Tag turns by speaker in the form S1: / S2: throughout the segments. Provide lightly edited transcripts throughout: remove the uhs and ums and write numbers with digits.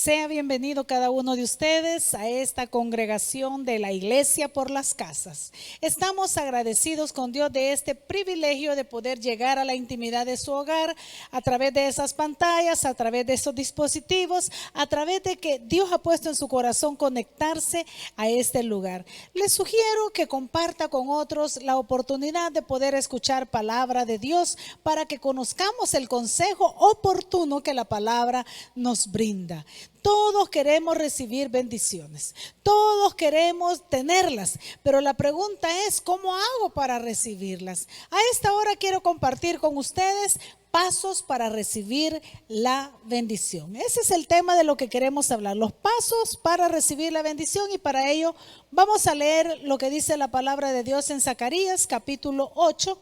S1: Sea bienvenido cada uno de ustedes a esta congregación de la Iglesia por las Casas. Estamos agradecidos con Dios de este privilegio de poder llegar a la intimidad de su hogar a través de esas pantallas, a través de esos dispositivos, a través de que Dios ha puesto en su corazón conectarse a este lugar. Les sugiero que comparta con otros la oportunidad de poder escuchar palabra de Dios para que conozcamos el consejo oportuno que la palabra nos brinda. Todos queremos recibir bendiciones, todos queremos tenerlas, pero la pregunta es, ¿cómo hago para recibirlas? A esta hora quiero compartir con ustedes pasos para recibir la bendición. Ese es el tema de lo que queremos hablar, los pasos para recibir la bendición, y para ello vamos a leer lo que dice la palabra de Dios en Zacarías capítulo 8,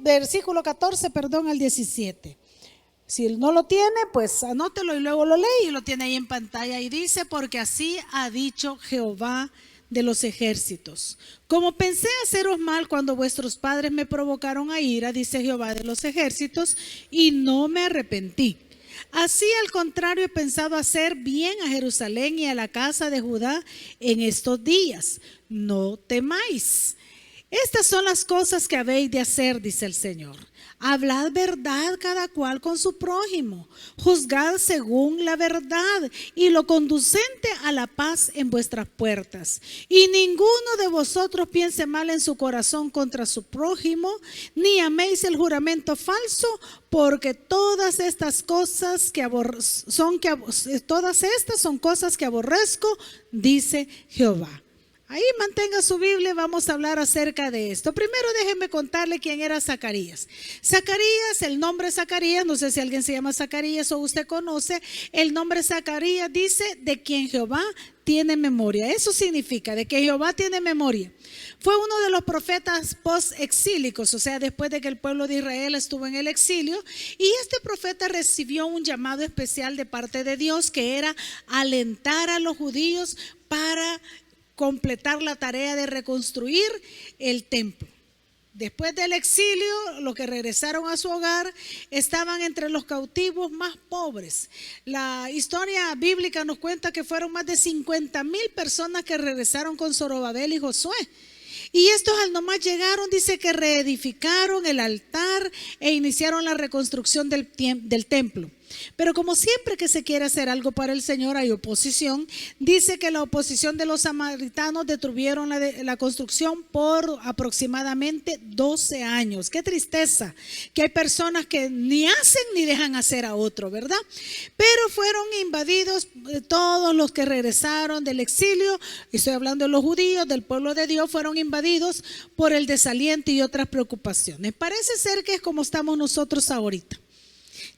S1: versículo 14, al 17. Si no lo tiene, pues anótelo y luego lo lee, y lo tiene ahí en pantalla. Y dice: porque así ha dicho Jehová de los ejércitos: como pensé haceros mal cuando vuestros padres me provocaron a ira, dice Jehová de los ejércitos, y no me arrepentí. Así al contrario he pensado hacer bien a Jerusalén y a la casa de Judá en estos días. No temáis. Estas son las cosas que habéis de hacer, dice el Señor. Hablad verdad cada cual con su prójimo, juzgad según la verdad y lo conducente a la paz en vuestras puertas. Y ninguno de vosotros piense mal en su corazón contra su prójimo, ni améis el juramento falso, porque todas estas son cosas que aborrezco, dice Jehová. Ahí mantenga su Biblia, vamos a hablar acerca de esto. Primero déjenme contarle quién era Zacarías. Zacarías, el nombre Zacarías, no sé si alguien se llama Zacarías o usted conoce, el nombre Zacarías dice de quien Jehová tiene memoria. Eso significa de que Jehová tiene memoria. Fue uno de los profetas post-exílicos, o sea, después de que el pueblo de Israel estuvo en el exilio, y este profeta recibió un llamado especial de parte de Dios, que era alentar a los judíos para completar la tarea de reconstruir el templo. Después del exilio, los que regresaron a su hogar estaban entre los cautivos más pobres. La historia bíblica nos cuenta que fueron más de 50,000 personas que regresaron con Zorobabel y Josué. Y estos al nomás llegaron, dice que reedificaron el altar e iniciaron la reconstrucción del templo. Pero como siempre que se quiere hacer algo para el Señor hay oposición. Dice que la oposición de los samaritanos detuvieron la construcción por aproximadamente 12 años. Qué tristeza que hay personas que ni hacen ni dejan hacer a otro, ¿verdad? Pero fueron invadidos todos los que regresaron del exilio, estoy hablando de los judíos, del pueblo de Dios, fueron invadidos por el desaliento y otras preocupaciones. Parece ser que es como estamos nosotros ahorita.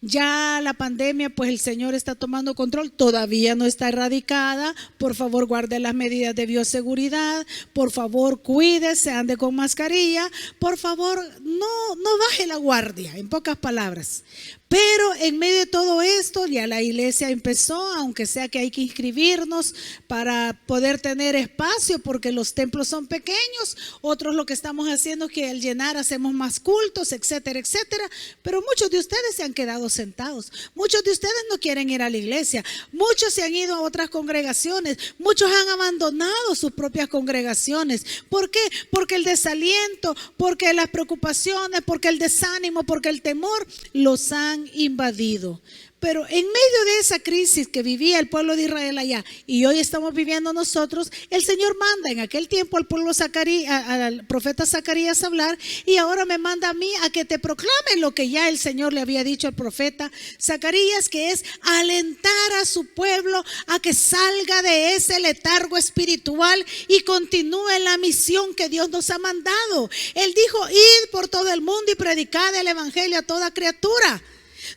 S1: Ya la pandemia, pues el Señor está tomando control, todavía no está erradicada. Por favor, guarde las medidas de bioseguridad, por favor, cuídese, ande con mascarilla, por favor, no baje la guardia, en pocas palabras. Pero en medio de todo esto, ya la iglesia empezó, aunque sea que hay que inscribirnos para poder tener espacio, porque los templos son pequeños. Otros lo que estamos haciendo es que al llenar hacemos más cultos, etcétera, etcétera. Pero muchos de ustedes se han quedado sentados. Muchos de ustedes no quieren ir a la iglesia. Muchos se han ido a otras congregaciones. Muchos han abandonado sus propias congregaciones. ¿Por qué? Porque el desaliento, porque las preocupaciones, porque el desánimo, porque el temor los han invadido. Pero en medio de esa crisis que vivía el pueblo de Israel allá y hoy estamos viviendo nosotros, el Señor manda en aquel tiempo al pueblo al profeta Zacarías a hablar, y ahora me manda a mí a que te proclame lo que ya el Señor le había dicho al profeta Zacarías, que es alentar a su pueblo a que salga de ese letargo espiritual y continúe la misión que Dios nos ha mandado. Él dijo: id por todo el mundo y predicad el evangelio a toda criatura.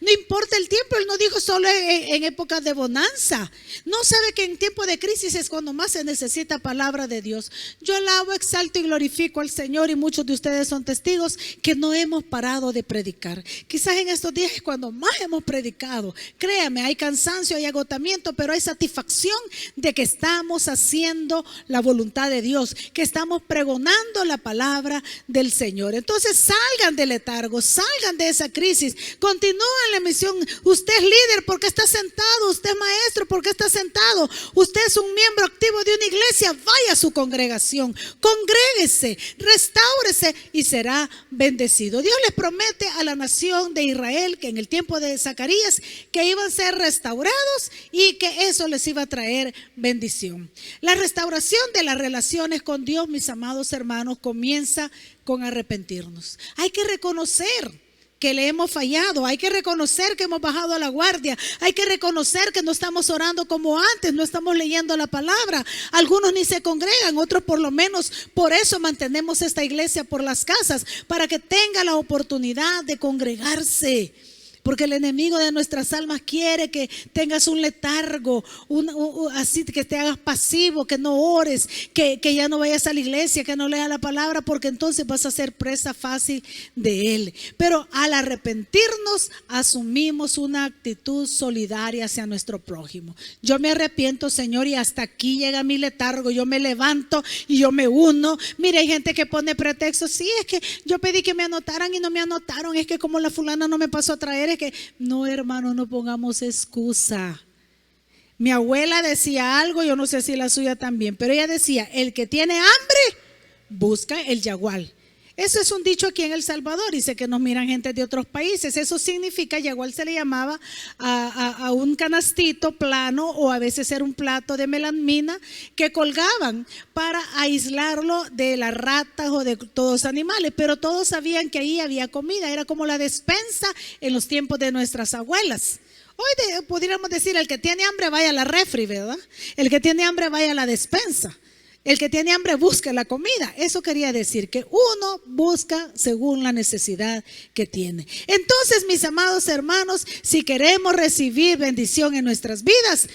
S1: No importa el tiempo, él no dijo solo en épocas de bonanza. No sabe que en tiempo de crisis es cuando más se necesita palabra de Dios. Yo alabo, exalto y glorifico al Señor, y muchos de ustedes son testigos que no hemos parado de predicar. Quizás en estos días es cuando más hemos predicado. Créame, hay cansancio, hay agotamiento, pero hay satisfacción de que estamos haciendo la voluntad de Dios, que estamos pregonando la palabra del Señor. Entonces salgan del letargo, salgan de esa crisis, continúen en la misión. Usted es líder porque está sentado, usted es maestro porque está sentado, usted es un miembro activo de una iglesia, vaya a su congregación, congréguese, restáurese y será bendecido. Dios les promete a la nación de Israel que en el tiempo de Zacarías que iban a ser restaurados y que eso les iba a traer bendición. La restauración de las relaciones con Dios, mis amados hermanos, comienza con arrepentirnos. Hay que reconocer que le hemos fallado, hay que reconocer que hemos bajado a la guardia, hay que reconocer que no estamos orando como antes, no estamos leyendo la palabra, algunos ni se congregan, otros por lo menos por eso mantenemos esta iglesia por las casas, para que tenga la oportunidad de congregarse. Porque el enemigo de nuestras almas quiere que tengas un letargo, así que te hagas pasivo, que no ores, que ya no vayas a la iglesia, que no leas la palabra, porque entonces vas a ser presa fácil de él. Pero al arrepentirnos, asumimos una actitud solidaria hacia nuestro prójimo. Yo me arrepiento, Señor, y hasta aquí llega mi letargo. Yo me levanto y yo me uno. Mire, hay gente que pone pretextos. Sí, es que yo pedí que me anotaran y no me anotaron. Es que como la fulana no me pasó a traer. Que no, hermano, no pongamos excusa. Mi abuela decía algo, yo no sé si la suya también, pero ella decía: el que tiene hambre busca el yagual. Eso es un dicho aquí en El Salvador, y sé que nos miran gente de otros países. Eso significa, yagual se le llamaba a un canastito plano, o a veces era un plato de melamina que colgaban para aislarlo de las ratas o de todos los animales, pero todos sabían que ahí había comida. Era como la despensa en los tiempos de nuestras abuelas. Hoy podríamos decir: el que tiene hambre vaya a la refri, ¿verdad? El que tiene hambre vaya a la despensa. El que tiene hambre busca la comida. Eso quería decir que uno busca según la necesidad que tiene. Entonces, mis amados hermanos, si queremos recibir bendición en nuestras vidas,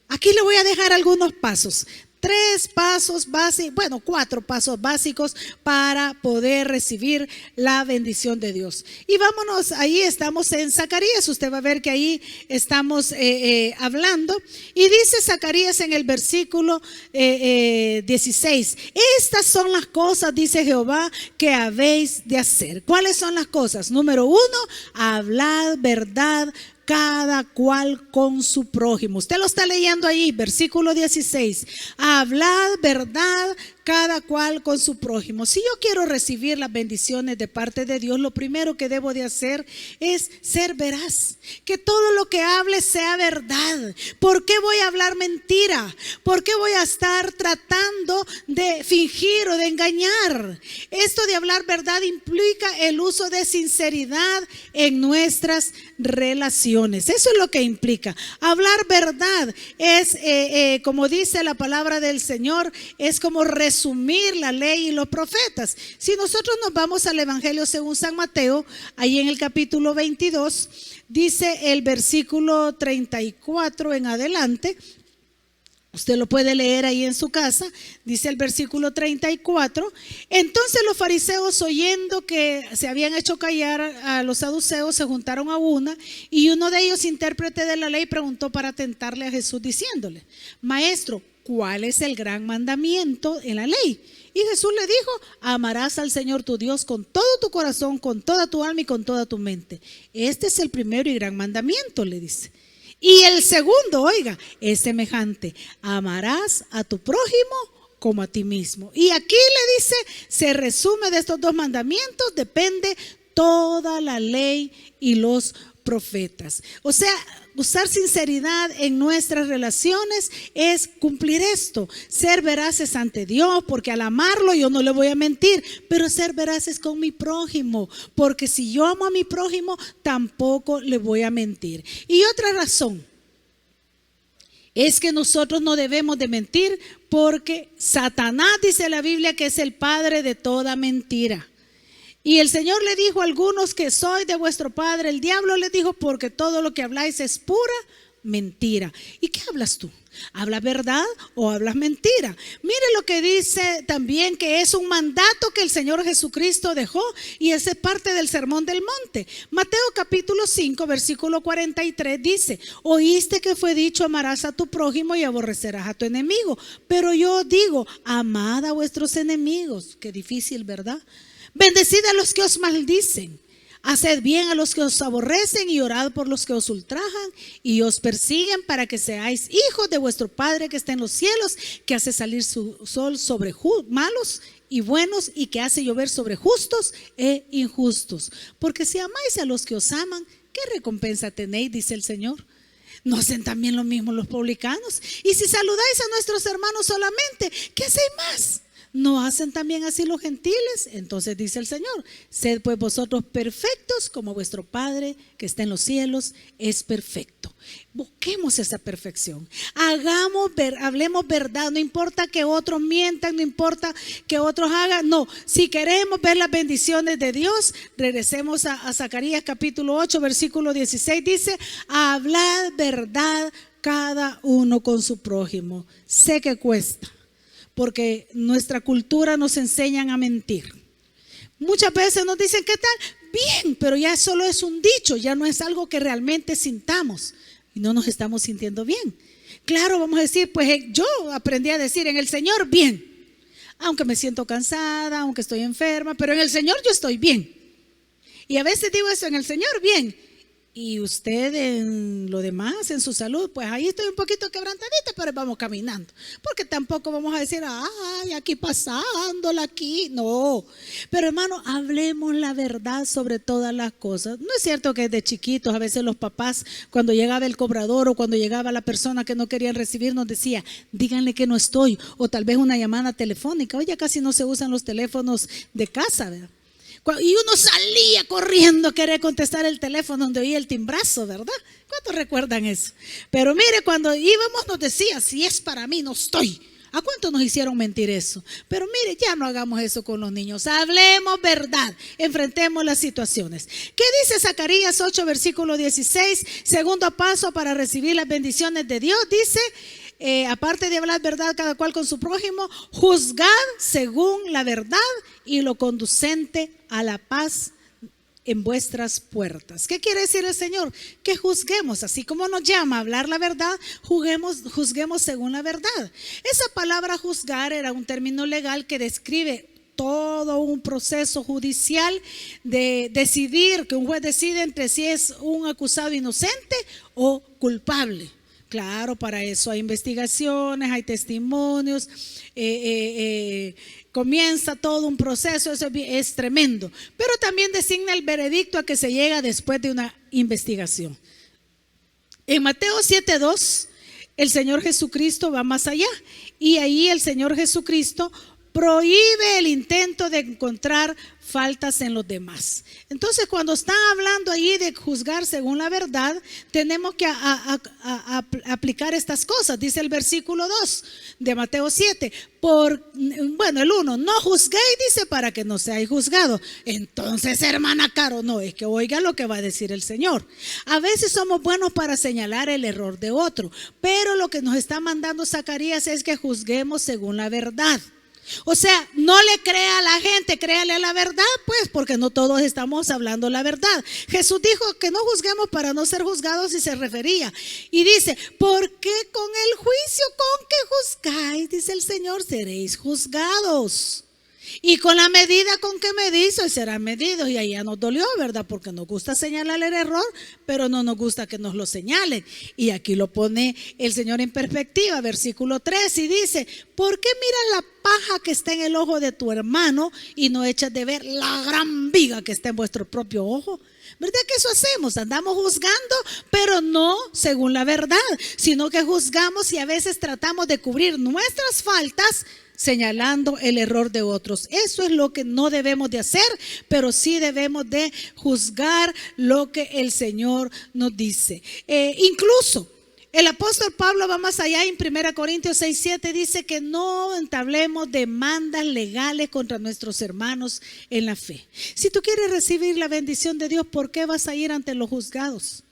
S1: aquí le voy a dejar algunos pasos. 3 pasos básicos, 4 pasos básicos para poder recibir la bendición de Dios. Y vámonos, ahí estamos en Zacarías, usted va a ver que ahí estamos hablando. Y dice Zacarías en el versículo 16: estas son las cosas, dice Jehová, que habéis de hacer. ¿Cuáles son las cosas? Número 1, hablad verdad cada cual con su prójimo. Usted lo está leyendo ahí, versículo 16. Hablad verdad cada cual con su prójimo. Si yo quiero recibir las bendiciones de parte de Dios, lo primero que debo de hacer es ser veraz. Que todo lo que hable sea verdad. ¿Por qué voy a hablar mentira? ¿Por qué voy a estar tratando de fingir o de engañar? Esto de hablar verdad implica el uso de sinceridad en nuestras relaciones. Eso es lo que implica. Hablar verdad es, como dice la palabra del Señor, es como resumir la ley y los profetas. Si nosotros nos vamos al Evangelio según San Mateo, ahí en el capítulo 22, dice el versículo 34 en adelante. Usted lo puede leer ahí en su casa. Dice el versículo 34: entonces los fariseos, oyendo que se habían hecho callar a los saduceos, se juntaron a una, y uno de ellos, intérprete de la ley, preguntó para tentarle a Jesús, diciéndole: Maestro, ¿cuál es el gran mandamiento en la ley? Y Jesús le dijo: amarás al Señor tu Dios con todo tu corazón, con toda tu alma y con toda tu mente. Este es el primero y gran mandamiento, le dice. Y el segundo, oiga, es semejante: amarás a tu prójimo como a ti mismo. Y aquí le dice, se resume de estos 2 mandamientos, depende toda la ley y los profetas. O sea, usar sinceridad en nuestras relaciones es cumplir esto, ser veraces ante Dios, porque al amarlo yo no le voy a mentir, pero ser veraces con mi prójimo, porque si yo amo a mi prójimo tampoco le voy a mentir. Y otra razón es que nosotros no debemos de mentir, porque Satanás, dice la Biblia, que es el padre de toda mentira. Y el Señor le dijo a algunos que soy de vuestro padre el diablo, le dijo, porque todo lo que habláis es pura mentira. ¿Y qué hablas tú? ¿Hablas verdad o hablas mentira? Mire lo que dice también, que es un mandato que el Señor Jesucristo dejó, y ese es parte del Sermón del Monte. Mateo capítulo 5 versículo 43 dice: oíste que fue dicho, amarás a tu prójimo y aborrecerás a tu enemigo. Pero yo digo, amad a vuestros enemigos. Qué difícil, ¿verdad? Bendecid a los que os maldicen, Haced bien a los que os aborrecen y orad por los que os ultrajan y os persiguen, para que seáis hijos de vuestro Padre que está en los cielos, que hace salir su sol sobre malos y buenos, y que hace llover sobre justos e injustos. Porque si amáis a los que os aman, ¿qué recompensa tenéis? Dice el Señor. ¿No hacen también lo mismo los publicanos? Y si saludáis a nuestros hermanos solamente, ¿qué hacéis más? ¿No hacen también así los gentiles? Entonces dice el Señor: sed pues vosotros perfectos, como vuestro Padre que está en los cielos es perfecto. Busquemos esa perfección. Hablemos verdad. No importa que otros mientan, no importa que otros hagan. No, si queremos ver las bendiciones de Dios, regresemos a Zacarías capítulo 8, versículo 16. Dice: hablad verdad cada uno con su prójimo. Sé que cuesta, porque nuestra cultura nos enseñan a mentir. Muchas veces nos dicen: ¿qué tal? Bien, pero ya solo es un dicho, ya no es algo que realmente sintamos y no nos estamos sintiendo bien. Claro, vamos a decir: pues yo aprendí a decir en el Señor bien, aunque me siento cansada, aunque estoy enferma, pero en el Señor yo estoy bien. Y a veces digo eso: en el Señor bien. Y usted en lo demás, en su salud, pues ahí estoy un poquito quebrantadita, pero vamos caminando. Porque tampoco vamos a decir: ay, aquí pasándola aquí. No. Pero hermano, hablemos la verdad sobre todas las cosas. No es cierto que desde chiquitos a veces los papás, cuando llegaba el cobrador o cuando llegaba la persona que no querían recibir, nos decía: díganle que no estoy. O tal vez una llamada telefónica. Hoy ya casi no se usan los teléfonos de casa, ¿verdad? Y uno salía corriendo a querer contestar el teléfono donde oía el timbrazo, ¿verdad? ¿Cuántos recuerdan eso? Pero mire, cuando íbamos nos decía: si es para mí, no estoy. ¿A cuántos nos hicieron mentir eso? Pero mire, ya no hagamos eso con los niños. Hablemos verdad, enfrentemos las situaciones. ¿Qué dice Zacarías 8, versículo 16? Segundo paso para recibir las bendiciones de Dios. Dice: aparte de hablar verdad cada cual con su prójimo, juzgad según la verdad y lo conducente a la paz en vuestras puertas. ¿Qué quiere decir el Señor? Que juzguemos, así como nos llama a hablar la verdad, juzguemos según la verdad. Esa palabra juzgar era un término legal que describe todo un proceso judicial de decidir, que un juez decide entre si es un acusado inocente o culpable. Claro, para eso hay investigaciones, hay testimonios, comienza todo un proceso, eso es tremendo. Pero también designa el veredicto a que se llega después de una investigación. En Mateo 7:2, el Señor Jesucristo va más allá, y ahí el Señor Jesucristo prohíbe el intento de encontrar faltas en los demás. Entonces, cuando está hablando ahí de juzgar según la verdad, tenemos que aplicar estas cosas. Dice el versículo 2 de Mateo 7. El 1, no juzguéis, dice, para que no seáis juzgados. Entonces, hermana Caro, no, es que oiga lo que va a decir el Señor. A veces somos buenos para señalar el error de otro, pero lo que nos está mandando Zacarías es que juzguemos según la verdad. O sea, no le crea a la gente, créale a la verdad, pues, porque no todos estamos hablando la verdad. Jesús dijo que no juzguemos para no ser juzgados, y se refería. Y dice: ¿por qué con el juicio con que juzgáis, dice el Señor, seréis juzgados? Y con la medida con que medís, hoy serán medidos. Y ahí ya nos dolió, ¿verdad? Porque nos gusta señalar el error, pero no nos gusta que nos lo señalen. Y aquí lo pone el Señor en perspectiva, versículo 3, y dice: ¿por qué miras la paja que está en el ojo de tu hermano y no echas de ver la gran viga que está en vuestro propio ojo? ¿Verdad que eso hacemos? Andamos juzgando, pero no según la verdad, sino que juzgamos y a veces tratamos de cubrir nuestras faltas señalando el error de otros. Eso es lo que no debemos de hacer, pero sí debemos de juzgar lo que el Señor nos dice. Incluso el apóstol Pablo va más allá. En 1 Corintios 6:7 dice que no entablemos demandas legales contra nuestros hermanos en la fe. Si tú quieres recibir la bendición de Dios, ¿por qué vas a ir ante los juzgados?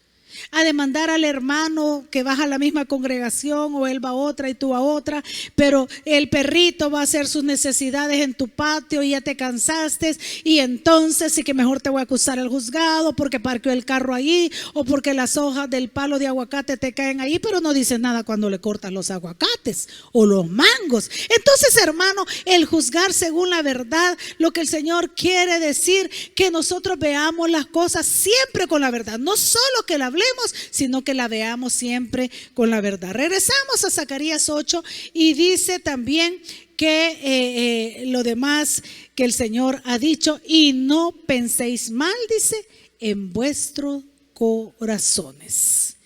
S1: a demandar al hermano que vas a la misma congregación o él va a otra y tú a otra, pero el perrito va a hacer sus necesidades en tu patio y ya te cansaste y entonces sí que mejor te voy a acusar al juzgado porque parqueó el carro ahí o porque las hojas del palo de aguacate te caen ahí, pero no dice nada cuando le cortas los aguacates o los mangos. Entonces, hermano, el juzgar según la verdad, lo que el Señor quiere decir, que nosotros veamos las cosas siempre con la verdad, no solo que la hablemos, sino que la veamos siempre con la verdad. Regresamos a Zacarías 8 y dice también que lo demás que el Señor ha dicho, y no penséis mal, dice, en vuestros corazones.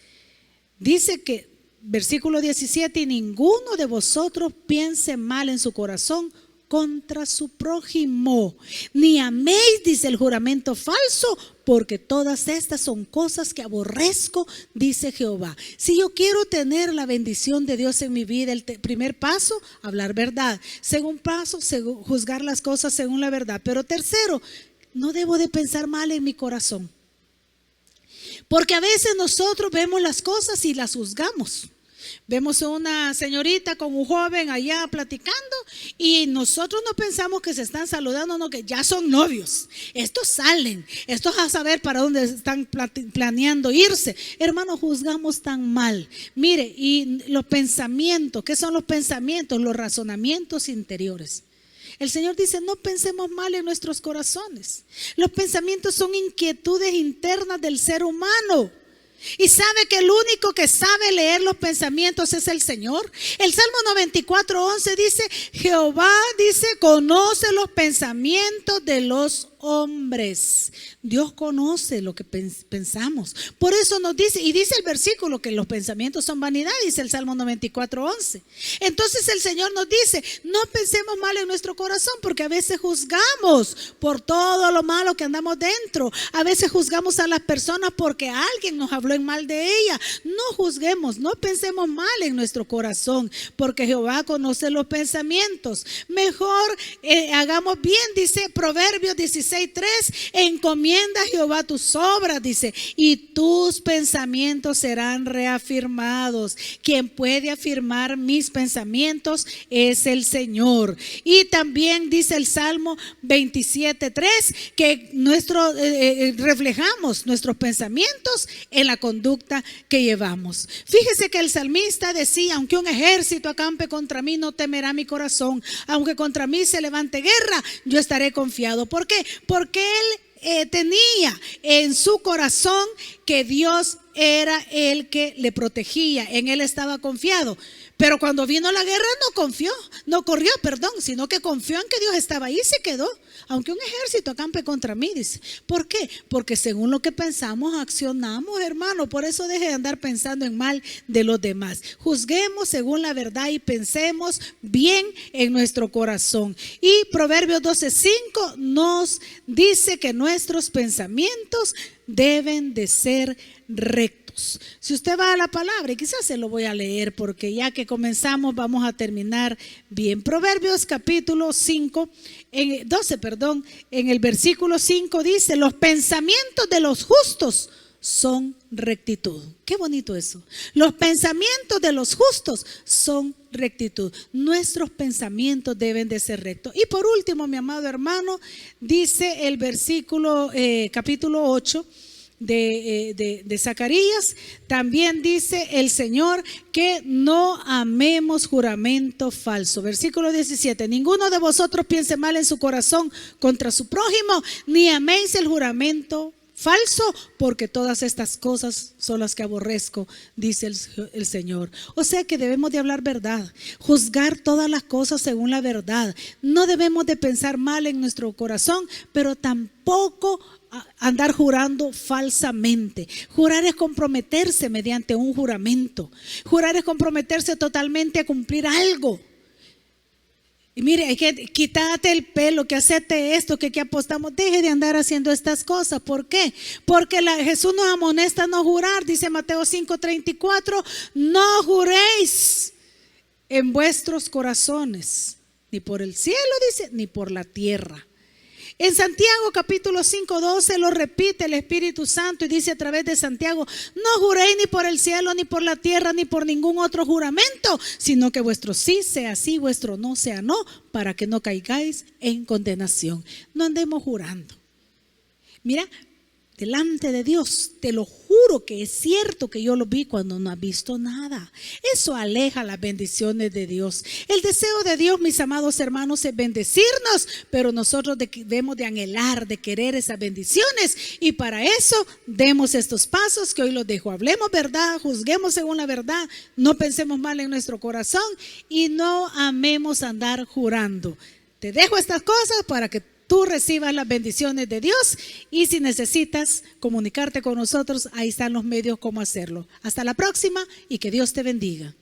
S1: Dice que, versículo 17, y ninguno de vosotros piense mal en su corazón contra su prójimo, ni améis, dice, el juramento falso, porque todas estas son cosas que aborrezco, dice Jehová. Si yo quiero tener la bendición de Dios en mi vida, el primer paso, hablar verdad. Segundo paso, juzgar las cosas según la verdad. Pero tercero, no debo de pensar mal en mi corazón, porque a veces nosotros vemos las cosas y las juzgamos. Vemos a una señorita con un joven allá platicando y nosotros no pensamos que se están saludando, no, que ya son novios. Estos salen, estos a saber para dónde están planeando irse. Hermanos, juzgamos tan mal. Mire, y los pensamientos, ¿qué son los pensamientos? Los razonamientos interiores. El Señor dice, no pensemos mal en nuestros corazones. Los pensamientos son inquietudes internas del ser humano. Y sabe que el único que sabe leer los pensamientos es el Señor. El Salmo 94:11 dice, Jehová, dice, conoce los pensamientos de los hombres. Dios conoce lo que pensamos. Por eso nos dice, y dice el versículo que los pensamientos son vanidad, dice el Salmo 94:11. Entonces el Señor nos dice, no pensemos mal en nuestro corazón, porque a veces juzgamos por todo lo malo que andamos dentro. A veces juzgamos a las personas porque alguien nos habló en mal de ella. No juzguemos, no pensemos mal en nuestro corazón, porque Jehová conoce los pensamientos. Mejor hagamos bien, dice Proverbios 16:3, encomienda a Jehová tus obras, dice, y tus pensamientos serán reafirmados. Quien puede afirmar mis pensamientos es el Señor. Y también dice el Salmo 27:3 que reflejamos nuestros pensamientos en la conducta que llevamos. Fíjese que el salmista decía, aunque un ejército acampe contra mí, no temerá mi corazón. Aunque contra mí se levante guerra, yo estaré confiado. ¿Por qué? Porque él tenía en su corazón que Dios era el que le protegía, en él estaba confiado. Pero cuando vino la guerra no corrió, sino que confió en que Dios estaba ahí y se quedó. Aunque un ejército acampe contra mí, dice. ¿Por qué? Porque según lo que pensamos, accionamos, hermano. Por eso deje de andar pensando en mal de los demás. Juzguemos según la verdad y pensemos bien en nuestro corazón. Y Proverbios 12:5 nos dice que nuestros pensamientos deben de ser rectos. Si usted va a la palabra, y quizás se lo voy a leer porque ya que comenzamos vamos a terminar bien. Proverbios capítulo 12, en el versículo 5 dice, los pensamientos de los justos son rectitud. Qué bonito eso. Los pensamientos de los justos son rectitud. Nuestros pensamientos deben de ser rectos. Y por último, mi amado hermano, dice el versículo capítulo 8 de Zacarías, también dice el Señor que no amemos juramento falso. Versículo 17, ninguno de vosotros piense mal en su corazón contra su prójimo, ni améis el juramento falso, porque todas estas cosas son las que aborrezco, dice el Señor. O sea que debemos de hablar verdad, juzgar todas las cosas según la verdad. No debemos de pensar mal en nuestro corazón, pero tampoco andar jurando falsamente. Jurar es comprometerse mediante un juramento. Jurar es comprometerse totalmente a cumplir algo. Y mire, hay que quítate el pelo, que hacete esto, que apostamos. Deje de andar haciendo estas cosas. ¿Por qué? Porque Jesús nos amonesta a no jurar. Dice Mateo 5:34, no juréis en vuestros corazones, ni por el cielo, dice, ni por la tierra. En Santiago capítulo 5:12 lo repite el Espíritu Santo y dice a través de Santiago: no juréis ni por el cielo, ni por la tierra, ni por ningún otro juramento, sino que vuestro sí sea sí, vuestro no sea no, para que no caigáis en condenación. No andemos jurando. Mira, delante de Dios, te lo juro que es cierto que yo lo vi cuando no has visto nada. Eso aleja las bendiciones de Dios. El deseo de Dios, mis amados hermanos, es bendecirnos, pero nosotros debemos de anhelar, de querer esas bendiciones, y para eso demos estos pasos que hoy los dejo. Hablemos verdad, juzguemos según la verdad, no pensemos mal en nuestro corazón y no amemos andar jurando. Te dejo estas cosas para que tú recibas las bendiciones de Dios, y si necesitas comunicarte con nosotros, ahí están los medios cómo hacerlo. Hasta la próxima y que Dios te bendiga.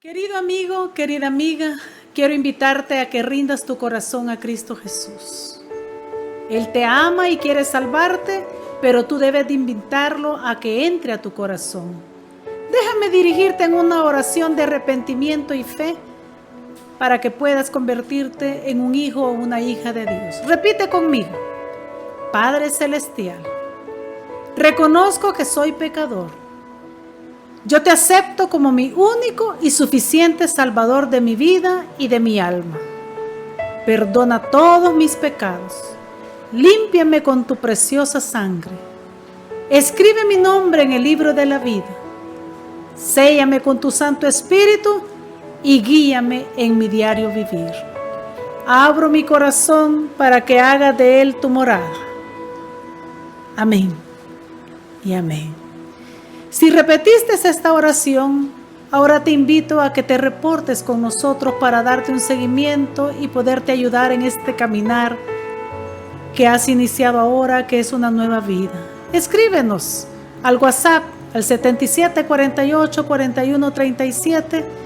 S2: Querido amigo, querida amiga, quiero invitarte a que rindas tu corazón a Cristo Jesús. Él te ama y quiere salvarte, pero tú debes de invitarlo a que entre a tu corazón. Déjame dirigirte en una oración de arrepentimiento y fe, para que puedas convertirte en un hijo o una hija de Dios. Repite conmigo: Padre Celestial, reconozco que soy pecador. Yo te acepto como mi único y suficiente Salvador de mi vida y de mi alma. Perdona todos mis pecados. Límpiame con tu preciosa sangre. Escribe mi nombre en el libro de la vida. Séllame con tu Santo Espíritu y guíame en mi diario vivir. Abro mi corazón para que hagas de él tu morada. Amén y amén. Si repetiste esta oración, ahora te invito a que te reportes con nosotros para darte un seguimiento y poderte ayudar en este caminar que has iniciado ahora, que es una nueva vida. Escríbenos al WhatsApp al 77 48 41 37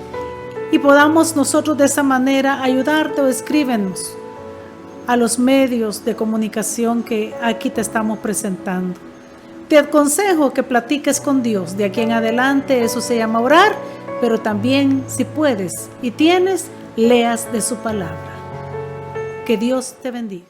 S2: y podamos nosotros de esa manera ayudarte, o escríbenos a los medios de comunicación que aquí te estamos presentando. Te aconsejo que platiques con Dios. De aquí en adelante eso se llama orar, pero también, si puedes y tienes, leas de su palabra. Que Dios te bendiga.